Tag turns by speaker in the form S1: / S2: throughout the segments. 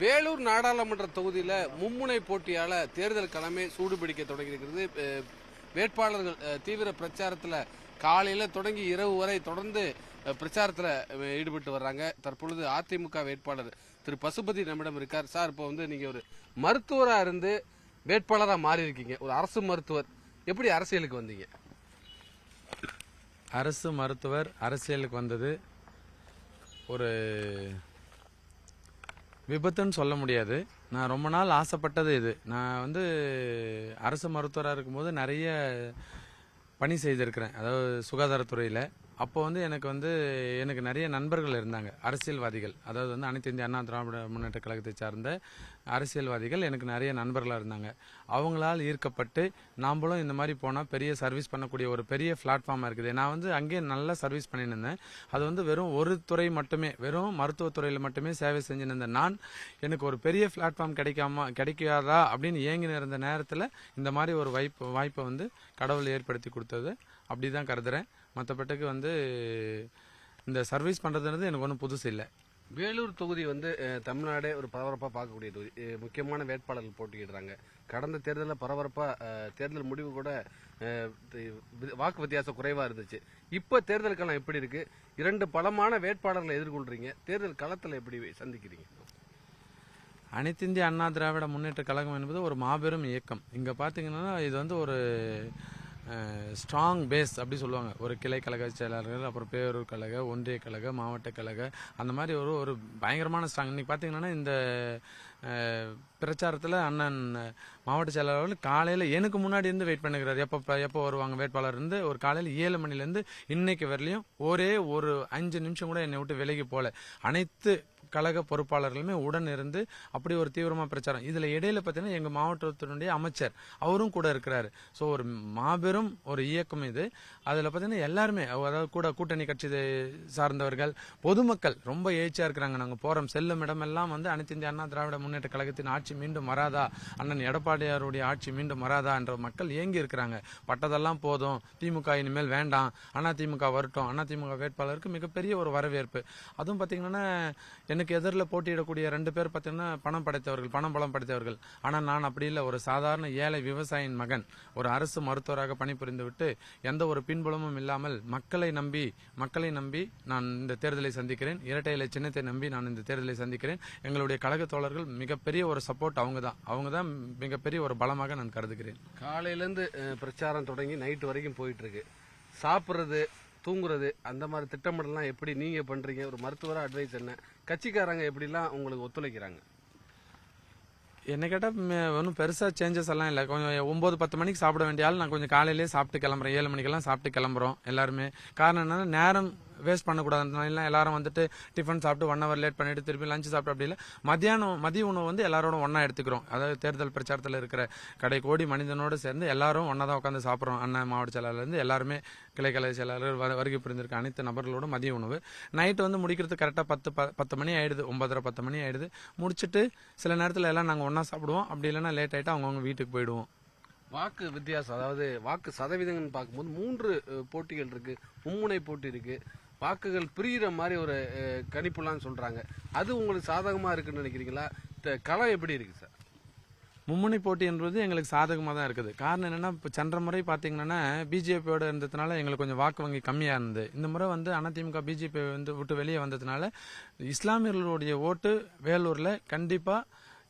S1: வேலூர் நாடாளுமன்ற தொகுதியில் மும்முனை போட்டியால தேர்தல் களமே சூடுபிடிக்க தொடங்கியிருக்கிறது. வேட்பாளர்கள் தீவிர பிரச்சாரத்தில் காலையில் தொடங்கி இரவு வரை தொடர்ந்து பிரச்சாரத்தில் ஈடுபட்டு வர்றாங்க. தற்பொழுது அதிமுக வேட்பாளர் திரு பசுபதி நம்மிடம் இருக்கார். சார், இப்போ நீங்கள் ஒரு மருத்துவராக இருந்து வேட்பாளராக மாறி இருக்கீங்க, ஒரு அரசு மருத்துவர். எப்படி அரசியலுக்கு வந்தீங்க?
S2: அரசு மருத்துவர் அரசியலுக்கு வந்தது ஒரு விபத்துன்னு சொல்ல முடியாது. நான் ரொம்ப நாள் ஆசைப்பட்டது இது. நான் அரசு மருத்துவராக இருக்கும்போது நிறைய பணி செய்திருக்கிறேன், அதாவது சுகாதாரத்துறையில். அப்போ எனக்கு நிறைய நண்பர்கள் இருந்தாங்க, அரசியல்வாதிகள். அதாவது அனைத்து இந்திய அண்ணா திராவிட முன்னேற்ற கழகத்தை சார்ந்த அரசியல்வாதிகள் எனக்கு நிறைய நண்பர்களாக இருந்தாங்க. அவங்களால் ஈர்க்கப்பட்டு நாம்ளும் இந்த மாதிரி போனால் பெரிய சர்வீஸ் பண்ணக்கூடிய ஒரு பெரிய பிளாட்ஃபார்மாக இருக்குது. நான் அங்கேயே நல்லா சர்வீஸ் பண்ணிட்டு இருந்தேன். அது வெறும் ஒரு துறை மட்டுமே, வெறும் மருத்துவத்துறையில் மட்டுமே சேவை செஞ்சுன்னு இருந்தேன். நான் எனக்கு ஒரு பெரிய பிளாட்ஃபார்ம் கிடைக்காதா அப்படின்னு ஏங்கின இருந்த நேரத்தில் இந்த மாதிரி ஒரு வாய்ப்பை கடவுள் ஏற்படுத்தி கொடுத்தது அப்படி தான் கருதுறேன். மற்றபட்டுக்கு இந்த சர்வீஸ் பண்ணுறதுன்றது எனக்கு ஒன்றும் புதுசு இல்லை.
S1: வேலூர் தொகுதி தமிழ்நாடே ஒரு பரபரப்பாக பார்க்கக்கூடிய தொகுதி. முக்கியமான வேட்பாளர்கள் போட்டியிடுறாங்க. கடந்த தேர்தலில் பரபரப்பாக தேர்தல் முடிவு கூட வாக்கு வித்தியாசம் குறைவாக இருந்துச்சு. இப்போ தேர்தல் களம் எப்படி இருக்கு? இரண்டு பலமான வேட்பாளர்களை எதிர்கொள்றீங்க. தேர்தல் களத்தில் எப்படி சந்திக்கிறீங்க?
S2: அனைத்து இந்திய அண்ணா திராவிட முன்னேற்ற கழகம் என்பது ஒரு மாபெரும் இயக்கம். இங்கே பார்த்தீங்கன்னா இது ஒரு ஸ்ட்ராங் பேஸ் அப்படி சொல்லுவாங்க. ஒரு கிளை கழக செயலாளர்கள், அப்புறம் பேரூர் கழக, ஒன்றிய கழக, மாவட்ட கழக, அந்த மாதிரி ஒரு பயங்கரமான ஸ்ட்ராங். இன்னைக்கு பார்த்தீங்கன்னா இந்த பிரச்சாரத்தில் அண்ணன் மாவட்ட செயலாளர்கள் காலையில் எனக்கு முன்னாடி இருந்து வெயிட் பண்ணுகிறார். எப்போ வருவாங்க வேட்பாளர் இருந்து ஒரு காலையில் 7 மணிலேருந்து இன்னைக்கு வரலையும் ஒரே ஒரு 5 நிமிஷம் கூட என்னை விட்டு விலகி போல. அனைத்து கழக பொறுப்பாளர்களுமே உடன் இருந்து அப்படி ஒரு தீவிரமாக பிரச்சாரம். இதில் இடையில பார்த்தீங்கன்னா எங்கள் மாவட்டத்தினுடைய அமைச்சர் அவரும் கூட இருக்கிறாரு. ஸோ ஒரு மாபெரும் ஒரு இயக்கம் இது. அதில் பார்த்தீங்கன்னா எல்லாருமே, அதாவது கூட்டணி கட்சி சார்ந்தவர்கள், பொதுமக்கள் ரொம்ப எழுச்சியாக இருக்கிறாங்க. நாங்கள் போகிறோம், செல்லும் இடமெல்லாம் அனைத்து இந்திய அண்ணா திராவிட முன்னேற்ற கழகத்தின் ஆட்சி மீண்டும் வராதா, அண்ணன் எடப்பாடியாருடைய ஆட்சி மீண்டும் வராதா என்ற மக்கள் ஏங்கி இருக்கிறாங்க. பட்டதெல்லாம் போதும், திமுக இனிமேல் வேண்டாம், அண்ணா திமுக வரட்டும், அண்ணா திமுக வேட்பாளருக்கு மிகப்பெரிய ஒரு வரவேற்பு. அதுவும் பார்த்தீங்கன்னா எனக்கு எதிரில் போட்டியிடக்கூடிய 2 பேர் பார்த்தீங்கன்னா பணம் பலம் படைத்தவர்கள். ஆனால் நான் அப்படி இல்லை. ஒரு சாதாரண ஏழை விவசாயியின் மகன், ஒரு அரசு மருத்துவராக பணிபுரிந்து விட்டு எந்த ஒரு பின்புலமும் இல்லாமல் மக்களை நம்பி நான் இந்த தேர்தலை சந்திக்கிறேன். இரட்டை இலை சின்னத்தை நம்பி நான் இந்த தேர்தலை சந்திக்கிறேன். எங்களுடைய கழக தோழர்கள் மிகப்பெரிய ஒரு சப்போர்ட். அவங்க தான் மிகப்பெரிய ஒரு பலமாக நான் கருதுகிறேன்.
S1: காலையிலேருந்து பிரச்சாரம் தொடங்கி நைட்டு வரைக்கும் போயிட்டு இருக்கு. சாப்பிட்றது, தூங்குறது, அந்த மாதிரி திட்டமிடலாம் எப்படி நீங்க பண்றீங்க? ஒரு மருத்துவரா அட்வைஸ் என்ன? கட்சிக்காரங்க எப்படிலாம் உங்களுக்கு ஒத்துழைக்கிறாங்க?
S2: என்ன கேட்டால் ஒன்றும் பெருசாக சேஞ்சஸ் எல்லாம் இல்லை. கொஞ்சம் 9-10 மணிக்கு சாப்பிட வேண்டிய ஆள் நான் கொஞ்சம் காலையிலேயே சாப்பிட்டு கிளம்புறேன். 7 மணிக்கெல்லாம் சாப்பிட்டு கிளம்புறோம் எல்லாருமே. காரணம் என்னன்னா, நேரம் வேஸ்ட் பண்ணக்கூடாது. எல்லாரும் டிஃபன் சாப்பிட்டு 1 hour லேட் பண்ணிட்டு திருப்பி லஞ்சு சாப்பிட்டு அப்படி இல்லை, மதிய உணவு எல்லாரோட ஒன்றா எடுத்துக்கிறோம். அதாவது தேர்தல் பிரச்சாரத்தில் இருக்கிற கடை கோடி மனிதனோடு சேர்ந்து எல்லாரும் ஒன்றா தான் உட்காந்து சாப்பிட்றோம். அண்ணன் மாவட்ட செயலாளர்லேருந்து எல்லாருமே, கிளை கலை செயலாளர்கள், வருகை புரிந்திருக்க அனைத்து நபர்களோட மதிய உணவு. நைட்டு முடிக்கிறது கரெக்டாக 10 மணி ஆயிடுது, 9:30-10 மணி ஆயிடுது. முடிச்சுட்டு சில நேரத்தில் எல்லாம் நாங்கள் ஒன்றா சாப்பிடுவோம். அப்படி இல்லைன்னா லேட் ஆகிட்டு அவங்கவுங்க வீட்டுக்கு போயிடுவோம்.
S1: வாக்கு வித்தியாசம், அதாவது வாக்கு சதவீதங்கள்னு பார்க்கும்போது 3 போட்டிகள் இருக்கு, மும்முனை போட்டி இருக்கு. வாக்குகள் பிரிகிற மாதிரி ஒரு கணிப்புலாம் சொல்றாங்க. அது உங்களுக்கு சாதகமா இருக்குன்னு நினைக்கிறீங்களா? களம் எப்படி இருக்கு சார்?
S2: மும்முனை போட்டி என்பது எங்களுக்கு சாதகமாக தான் இருக்குது. காரணம் என்னன்னா, இப்போ சென்ற முறை பார்த்தீங்கன்னா பிஜேபியோட இருந்ததுனால எங்களுக்கு கொஞ்சம் வாக்கு வங்கி கம்மியாக இருந்தது. இந்த முறை அதிமுக பிஜேபி விட்டு வெளியே வந்ததுனால இஸ்லாமியர்களுடைய ஓட்டு வேலூரில் கண்டிப்பாக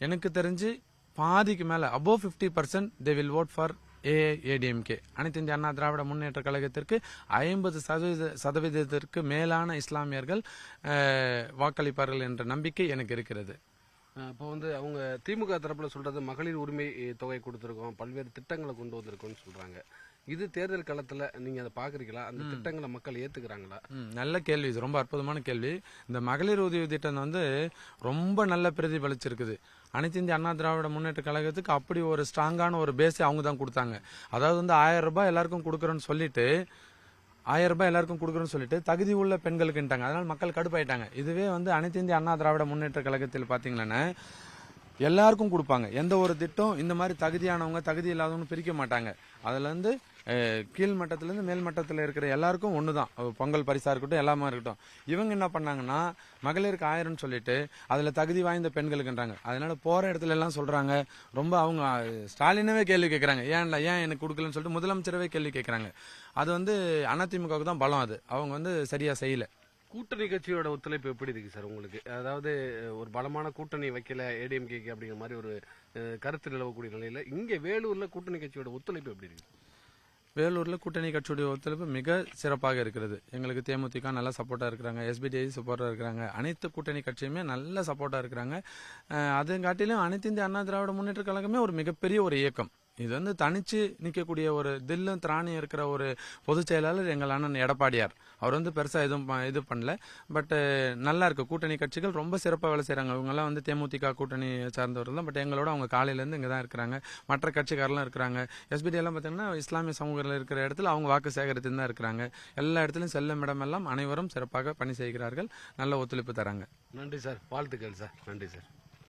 S2: எனக்கு தெரிஞ்சு பாதிக்கு மேலே, above 50% they will vote for AADMK. அனைத்து இந்திய அண்ணா திராவிட முன்னேற்ற கழகத்திற்கு 50% மேலான இஸ்லாமியர்கள் வாக்களிப்பார்கள் என்ற நம்பிக்கை எனக்கு இருக்கிறது.
S1: இப்போ அவங்க திமுக தரப்புல சொல்றது மகளிர் உரிமை தொகை கொடுத்துருக்கோம், பல்வேறு திட்டங்களை கொண்டு வந்திருக்கோம்னு சொல்றாங்க. இது தேர்தல் களத்துல நீங்க அதை பாக்குறீங்களா? அந்த திட்டங்களை மக்கள் ஏத்துக்கிறாங்களா?
S2: நல்ல கேள்வி, இது ரொம்ப அற்புதமான கேள்வி. இந்த மகளிர் உதவி திட்டம் ரொம்ப நல்ல பிரதிபலிச்சிருக்குது. அனைத்து இந்திய அண்ணா திராவிட முன்னேற்ற கழகத்துக்கு அப்படி ஒரு ஸ்ட்ராங்கான ஒரு பேஸை அவங்க தான் கொடுத்தாங்க. அதாவது 1000 ரூபாய் எல்லாருக்கும் கொடுக்குறோன்னு சொல்லிட்டு 1000 ரூபாய் எல்லாருக்கும் கொடுக்குறோன்னு சொல்லிட்டு தகுதி உள்ள பெண்களுக்குன்ட்டாங்க. அதனால மக்கள் கடுப்பாயிட்டாங்க. இதுவே அனைத்து இந்திய அண்ணா திராவிட முன்னேற்ற கழகத்தில் பாத்தீங்கன்னா எல்லாருக்கும் கொடுப்பாங்க. எந்த ஒரு திட்டம் இந்த மாதிரி தகுதியானவங்க தகுதி இல்லாதவங்க பிரிக்க மாட்டாங்க. அதுல இருந்து கீழ் மட்டத்துல இருந்து மேல் மட்டத்துல இருக்கிற எல்லாருக்கும் ஒண்ணுதான். பொங்கல் பரிசா இருக்கட்டும் எல்லாமே இருக்கட்டும். இவங்க என்ன பண்ணாங்கன்னா மகளிருக்கு 1000 சொல்லிட்டு அதுல தகுதி வாய்ந்த பெண்களுக்குன்றாங்க. அதனால போற இடத்துல எல்லாம் சொல்றாங்க, ரொம்ப அவங்க ஸ்டாலினவே கேள்வி கேட்கறாங்க, ஏன் எனக்கு கொடுக்கலன்னு சொல்லிட்டு முதலமைச்சரவே கேள்வி கேட்கறாங்க. அது அதிமுகவுக்கு தான் பலம். அது அவங்க சரியா செய்யல.
S1: கூட்டணி கட்சியோட ஒத்துழைப்பு எப்படி இருக்கு சார் உங்களுக்கு? அதாவது ஒரு பலமான கூட்டணி வைக்கல ஏடிஎம்கேக்கு அப்படிங்கிற மாதிரி ஒரு கருத்து நிலவக்கூடிய நிலையில இங்க வேலூர்ல கூட்டணி கட்சியோட ஒத்துழைப்பு எப்படி இருக்கு?
S2: வேலூர்ல கூட்டணி கட்சியுடைய ஒத்துழைப்பு மிக சிறப்பாக இருக்கிறது. எங்களுக்கு தேமுதிக நல்லா சப்போர்ட்டா இருக்கிறாங்க, எஸ்பிடிஐ சப்போர்ட்டா இருக்கிறாங்க, அனைத்து கூட்டணி கட்சியுமே நல்ல சப்போர்ட்டா இருக்கிறாங்க. அதுங்காட்டிலும் அனைத்து இந்திய அண்ணா திராவிட முன்னேற்ற கழகமே ஒரு மிகப்பெரிய ஒரு இயக்கம். இது தனிச்சு நிக்கக்கூடிய ஒரு தில்லும் திராணியும் இருக்கிற ஒரு பொதுச் செயலாளர் எங்கள் அண்ணன் எடப்பாடியார். அவர் பெருசா எதுவும் இது பண்ணல. பட் நல்லா இருக்கு. கூட்டணி கட்சிகள் ரொம்ப சிறப்பாக வேலை செய்யறாங்க. இவங்க எல்லாம் தேமுதிக கூட்டணி சார்ந்தவர்கள் தான். பட் எங்களோட அவங்க காலையில இருந்து இங்க தான் இருக்கிறாங்க. மற்ற கட்சிக்காரெல்லாம் இருக்கிறாங்க. எஸ்பிடி எல்லாம் பாத்தீங்கன்னா இஸ்லாமிய சமூகத்தில் இருக்கிற இடத்துல அவங்க வாக்கு சேகரித்து தான் இருக்கிறாங்க. எல்லா இடத்துலயும் செல்லும் இடமெல்லாம் அனைவரும் சிறப்பாக பணி செய்கிறார்கள். நல்ல ஒத்துழைப்பு தராங்க.
S1: நன்றி சார், வாழ்த்துக்கள் சார். நன்றி சார்.